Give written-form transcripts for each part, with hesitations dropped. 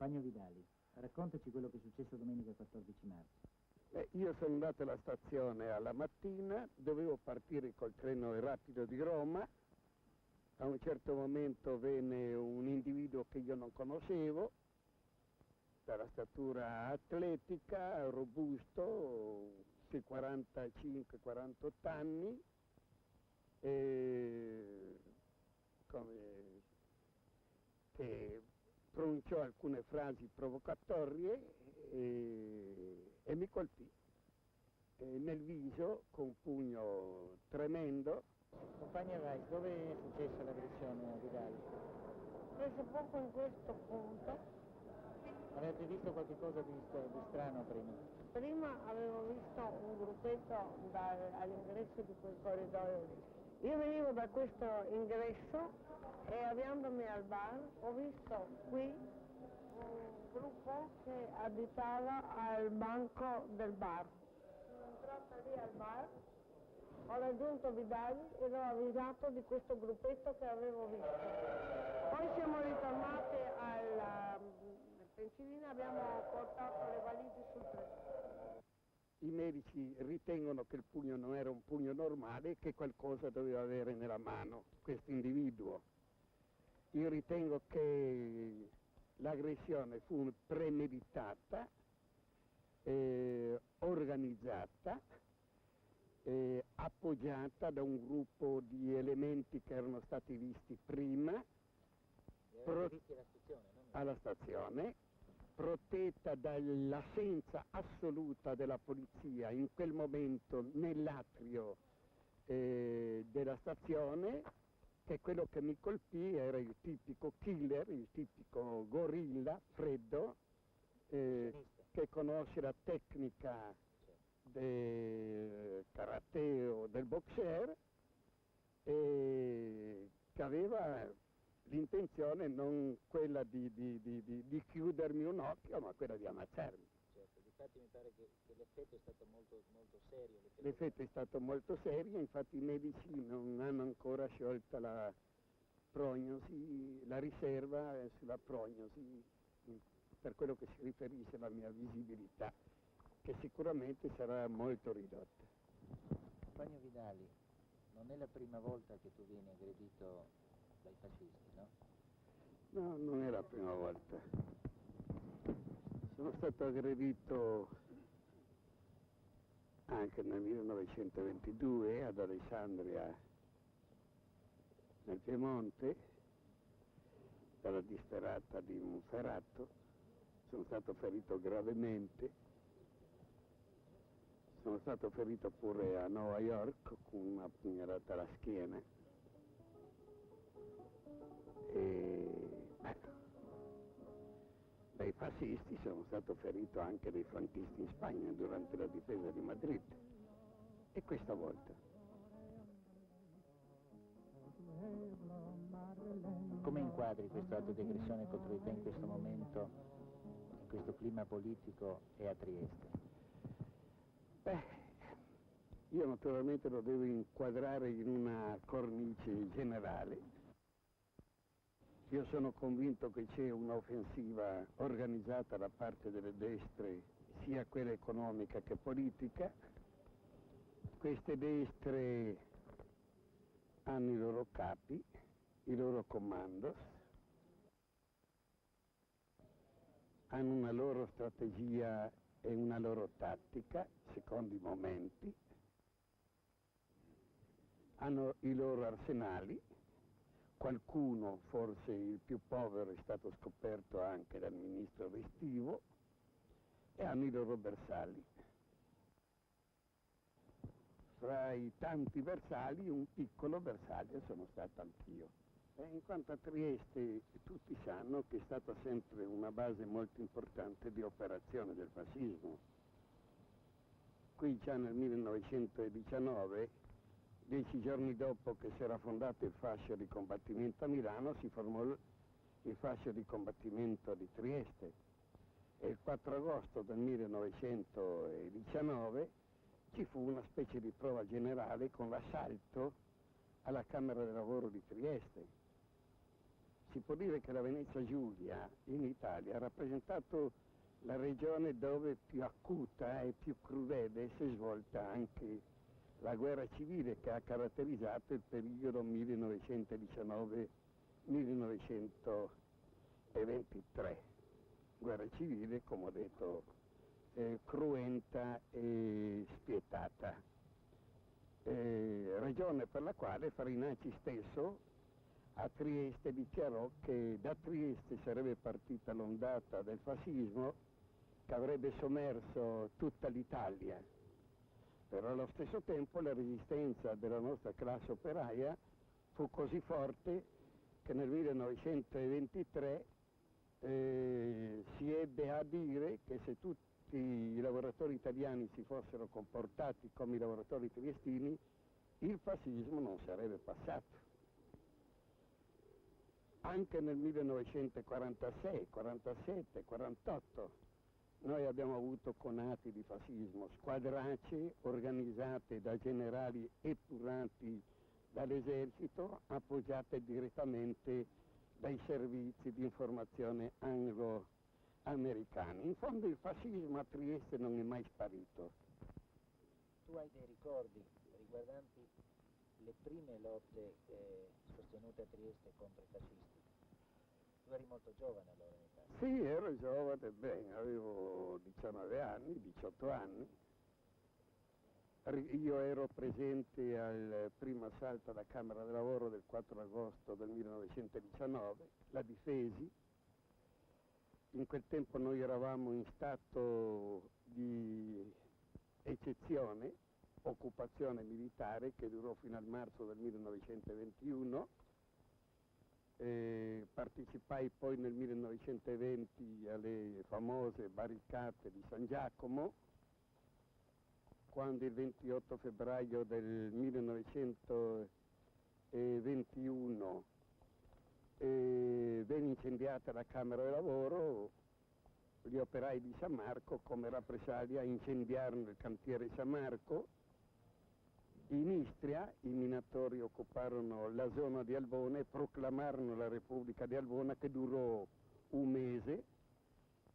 Compagno Vidali, raccontaci quello che è successo domenica 14 marzo. Io sono andato alla stazione alla mattina, dovevo partire col treno rapido di Roma. A un certo momento venne un individuo che io non conoscevo, dalla statura atletica, robusto, sui 45-48 anni, che pronunciò alcune frasi provocatorie e mi colpì nel viso con un pugno tremendo. Compagna Weiss, dove è successa l'aggressione a Vidali? Preso poco in questo punto. Avete visto qualche cosa di strano prima? Prima avevo visto un gruppetto all'ingresso di quel corridoio lì. Io venivo da questo ingresso e avviandomi al bar ho visto qui un gruppo che abitava al banco del bar. Sono entrata lì al bar, ho raggiunto Vidali e l'ho avvisato di questo gruppetto che avevo visto. Poi siamo ritornati alla Pensilina e abbiamo portato le valigie sul treno. I medici ritengono che il pugno non era un pugno normale e che qualcosa doveva avere nella mano questo individuo. Io ritengo che l'aggressione fu premeditata, organizzata, appoggiata da un gruppo di elementi che erano stati visti prima alla stazione, protetta dall'assenza assoluta della polizia in quel momento nell'atrio della stazione, che quello che mi colpì era il tipico killer, il tipico gorilla freddo, che conosce la tecnica del karate o del boxer e che aveva l'intenzione non quella di chiudermi un occhio, ma quella di ammazzarmi. Certo, difatti mi pare che l'effetto è stato molto serio. L'effetto è stato molto serio, infatti i medici non hanno ancora sciolta la prognosi, la riserva sulla prognosi per quello che si riferisce alla mia visibilità, che sicuramente sarà molto ridotta. Compagno Vidali, non è la prima volta che tu vieni aggredito dai fascisti, no? No, non è la prima volta. Sono stato aggredito anche nel 1922 ad Alessandria, nel Piemonte, dalla disperata di Monferrato. Sono stato ferito gravemente. Sono stato ferito pure a New York con una pugnalata alla schiena. Dai fascisti sono stato ferito anche dai franchisti in Spagna durante la difesa di Madrid. E questa volta. Come inquadri questo atto di aggressione contro di te in questo momento, in questo clima politico e a Trieste? Io naturalmente lo devo inquadrare in una cornice generale. Io sono convinto che c'è un'offensiva organizzata da parte delle destre, sia quella economica che politica. Queste destre hanno i loro capi, i loro commandos, hanno una loro strategia e una loro tattica, secondo i momenti, hanno i loro arsenali. Qualcuno, forse il più povero, è stato scoperto anche dal ministro Restivo, e hanno i loro bersagli. Fra i tanti bersagli, un piccolo bersaglio sono stato anch'io. In quanto a Trieste, tutti sanno che è stata sempre una base molto importante di operazione del fascismo. Qui già nel 1919, 10 giorni dopo che si era fondato il fascio di combattimento a Milano, si formò il fascio di combattimento di Trieste e il 4 agosto del 1919 ci fu una specie di prova generale con l'assalto alla Camera del Lavoro di Trieste. si può dire che la Venezia Giulia in Italia ha rappresentato la regione dove più acuta e più crudele si è svolta anche la guerra civile che ha caratterizzato il periodo 1919-1923. Guerra civile, come ho detto, cruenta e spietata. Ragione per la quale Farinacci stesso a Trieste dichiarò che da Trieste sarebbe partita l'ondata del fascismo che avrebbe sommerso tutta l'Italia. Però allo stesso tempo la resistenza della nostra classe operaia fu così forte che nel 1923 si ebbe a dire che se tutti i lavoratori italiani si fossero comportati come i lavoratori triestini, il fascismo non sarebbe passato. Anche nel 1946, 47, 48 noi abbiamo avuto conati di fascismo, squadracce organizzate da generali epurati dall'esercito, appoggiate direttamente dai servizi di informazione anglo-americani. In fondo il fascismo a Trieste non è mai sparito. Tu hai dei ricordi riguardanti le prime lotte sostenute a Trieste contro i fascisti? Tu eri molto giovane allora in Italia. Sì, ero giovane, bene, avevo 19 anni, 18 anni. Io ero presente al primo assalto alla Camera del Lavoro del 4 agosto del 1919, la difesi. In quel tempo noi eravamo in stato di eccezione, occupazione militare che durò fino al marzo del 1921. Partecipai poi nel 1920 alle famose barricate di San Giacomo, quando il 28 febbraio del 1921 venne incendiata la Camera del Lavoro. Gli operai di San Marco, come rappresaglia, incendiarono il cantiere San Marco. In Istria i minatori occuparono la zona di Albona e proclamarono la Repubblica di Albona, che durò un mese.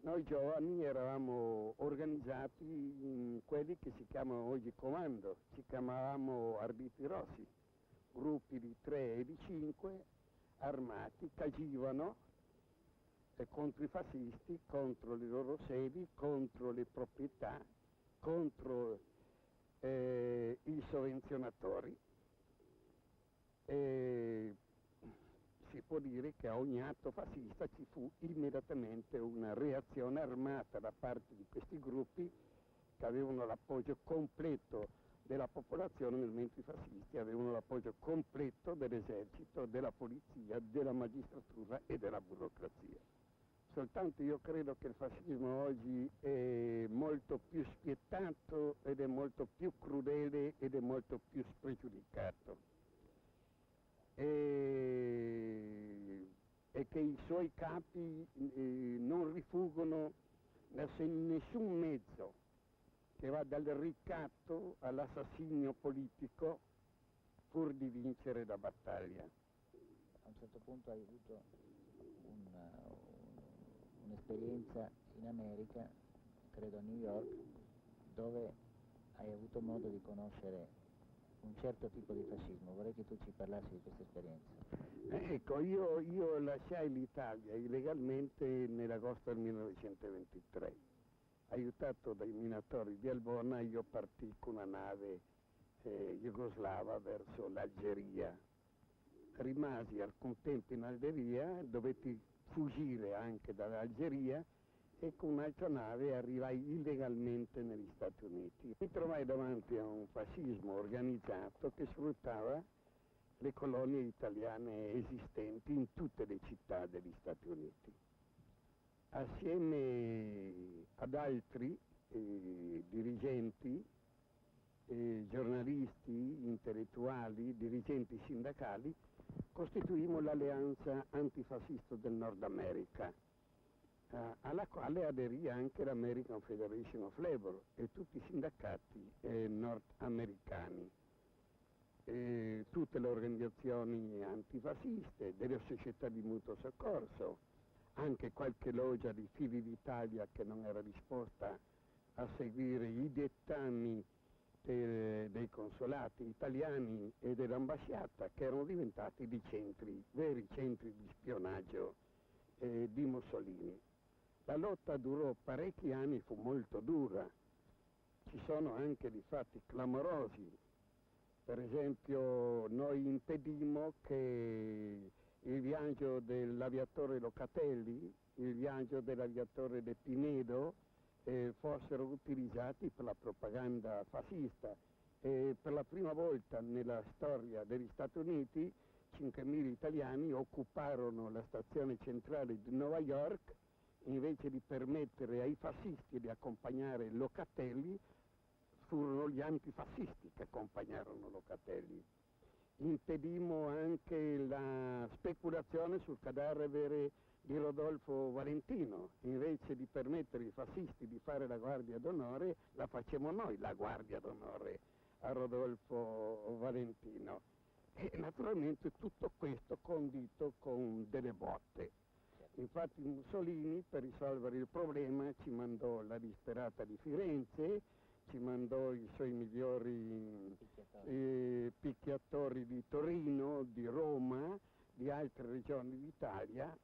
Noi giovani eravamo organizzati in quelli che si chiamano oggi comando, ci chiamavamo Arbitri Rossi, gruppi di 3 e di 5 armati che agivano contro i fascisti, contro le loro sedi, contro le proprietà, contro i sovvenzionatori. Si può dire che a ogni atto fascista ci fu immediatamente una reazione armata da parte di questi gruppi che avevano l'appoggio completo della popolazione, mentre i fascisti avevano l'appoggio completo dell'esercito, della polizia, della magistratura e della burocrazia. Soltanto io credo che il fascismo oggi è molto più spietato ed è molto più crudele ed è molto più spregiudicato. E che i suoi capi non rifuggono nessun mezzo che va dal ricatto all'assassinio politico pur di vincere la battaglia. A un certo punto hai avuto un'esperienza in America, credo a New York, dove hai avuto modo di conoscere un certo tipo di fascismo. Vorrei che tu ci parlassi di questa esperienza. Ecco, io lasciai l'Italia illegalmente nell'agosto del 1923. Aiutato dai minatori di Albona, io partì con una nave jugoslava verso l'Algeria. Rimasi alcun tempo in Algeria, dovetti fuggire anche dall'Algeria e con un'altra nave arrivai illegalmente negli Stati Uniti. Mi trovai davanti a un fascismo organizzato che sfruttava le colonie italiane esistenti in tutte le città degli Stati Uniti. Assieme ad altri dirigenti, giornalisti, intellettuali, dirigenti sindacali, costituimmo l'Alleanza Antifascista del Nord America, alla quale aderì anche l'American Federation of Labor e tutti i sindacati nordamericani. tutte le organizzazioni antifasciste, delle società di mutuo soccorso, anche qualche loggia di Figli d'Italia che non era disposta a seguire i dettami dei consolati italiani e dell'ambasciata, che erano diventati veri centri di spionaggio di Mussolini. La lotta durò parecchi anni, fu molto dura, ci sono anche dei fatti clamorosi. Per esempio noi impedimmo che il viaggio dell'aviatore Locatelli, il viaggio dell'aviatore De Pinedo fossero utilizzati per la propaganda fascista. Per la prima volta nella storia degli Stati Uniti 5.000 italiani occuparono la stazione centrale di New York, invece di permettere ai fascisti di accompagnare Locatelli, furono gli antifascisti che accompagnarono Locatelli. Impedimmo anche la speculazione sul cadavere di Rodolfo Valentino, invece di permettere ai fascisti di fare la guardia d'onore, la facemmo noi la guardia d'onore a Rodolfo Valentino. E naturalmente tutto questo condito con delle botte. Infatti Mussolini, per risolvere il problema, ci mandò la disperata di Firenze, ci mandò i suoi migliori picchiatori di Torino, di Roma, di altre regioni d'Italia,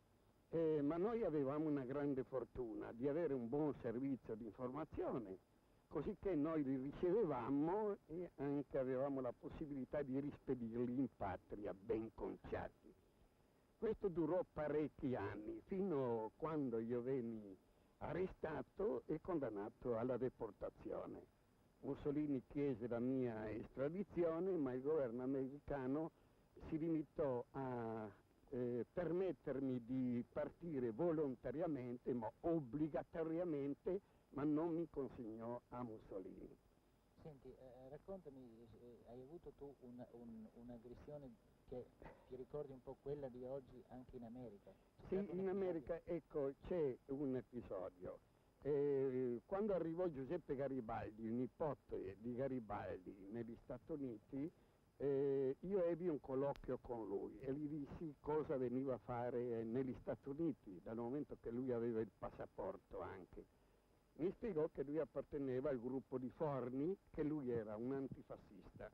ma noi avevamo una grande fortuna di avere un buon servizio di informazione, così che noi li ricevevamo e anche avevamo la possibilità di rispedirli in patria ben conciati. Questo durò parecchi anni, fino a quando io venni arrestato e condannato alla deportazione. Mussolini chiese la mia estradizione, ma il governo americano si limitò a permettermi di partire volontariamente, ma obbligatoriamente, ma non mi consegnò a Mussolini. Senti, raccontami, hai avuto tu un'aggressione che ti ricordi un po' quella di oggi anche in America? Sì, in America, ecco, c'è un episodio. Quando arrivò Giuseppe Garibaldi, il nipote di Garibaldi, negli Stati Uniti, io ebbi un colloquio con lui e gli dissi cosa veniva a fare negli Stati Uniti, dal momento che lui aveva il passaporto anche. Mi spiegò che lui apparteneva al gruppo di Forni, che lui era un antifascista.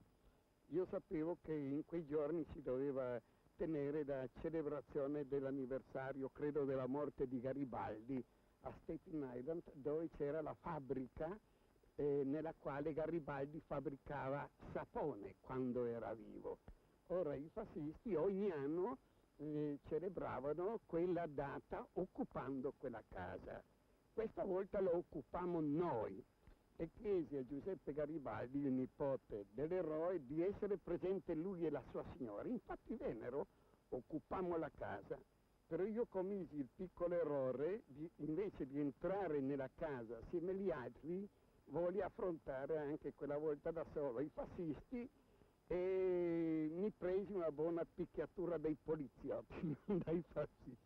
Io sapevo che in quei giorni si doveva tenere la celebrazione dell'anniversario, credo, della morte di Garibaldi a Staten Island, dove c'era la fabbrica nella quale Garibaldi fabbricava sapone quando era vivo. Ora i fascisti ogni anno celebravano quella data occupando quella casa. Questa volta lo occupammo noi e chiesi a Giuseppe Garibaldi, il nipote dell'eroe, di essere presente lui e la sua signora. Infatti vennero, occupammo la casa, però io commisi il piccolo errore di, invece di entrare nella casa assieme agli altri, voglio affrontare anche quella volta da solo i fascisti e mi presi una buona picchiatura dai poliziotti, non dai fascisti.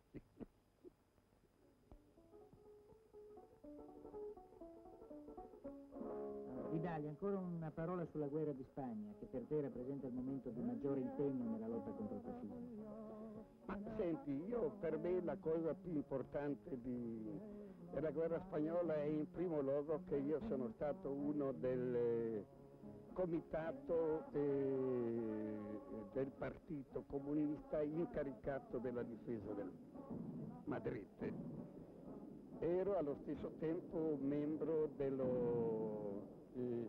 Vidali, ancora una parola sulla guerra di Spagna, che per te rappresenta il momento di maggiore impegno nella lotta contro il fascismo. Ma senti, per me la cosa più importante della guerra spagnola è in primo luogo che io sono stato uno del comitato del partito comunista incaricato della difesa del Madrid. Ero allo stesso tempo membro dello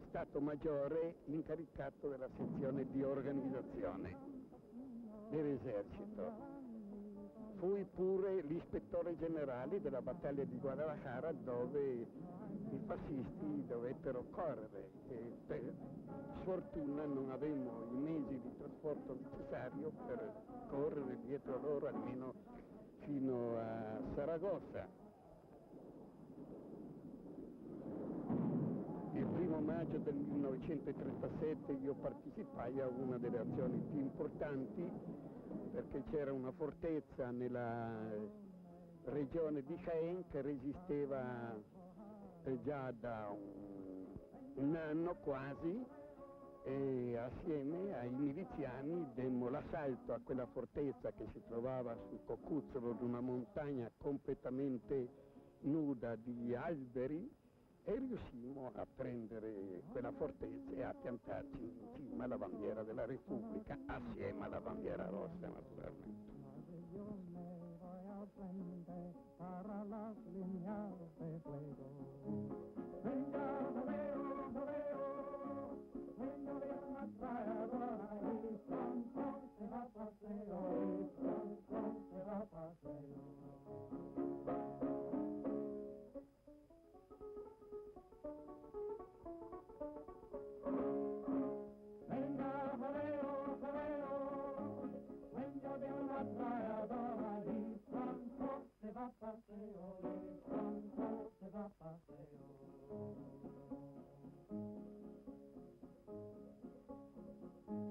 Stato Maggiore incaricato della sezione di organizzazione dell'esercito. Fui pure l'ispettore generale della battaglia di Guadalajara, dove i fascisti dovettero correre e per sfortuna non avevamo i mezzi di trasporto necessario per correre dietro loro almeno fino a Saragossa. Il 1° maggio del 1937 io partecipai a una delle azioni più importanti, perché c'era una fortezza nella regione di Jaén che resisteva già da un anno quasi, e assieme ai miliziani demmo l'assalto a quella fortezza che si trovava sul cocuzzolo di una montagna completamente nuda di alberi e riuscimmo a prendere quella fortezza e a piantarci in cima alla bandiera della Repubblica assieme alla bandiera rossa naturalmente. Para las líneas de fuego. Venga de una traidora y pronto se va a paseo, y pronto se va a paseo. Venga, jaleo, jaleo, venga de una traidora y pronto se va a paseo, y pronto se va a paseo.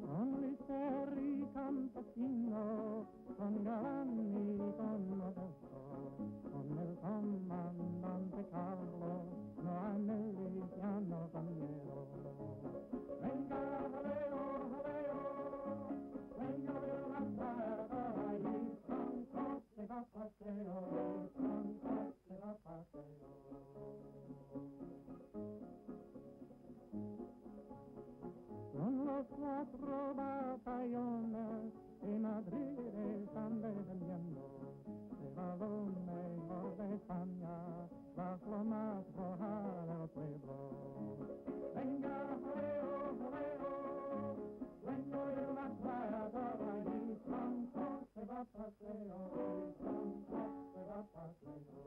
Con Litteri campesino, con Galanni, con Modesto, con el comandante Carlo, no hay miliciano compañero. Venga, jaleo, jaleo, venga de una traidora y pronto se va a paseo, y pronto se va a paseo. Con los 4 batallones de Madrid están defendiendo el balón mejor de España, las lomas rojas del pueblo. Venga, jaleo, jaleo, vengo de una traidora y pronto se va a paseo, y pronto se va a paseo.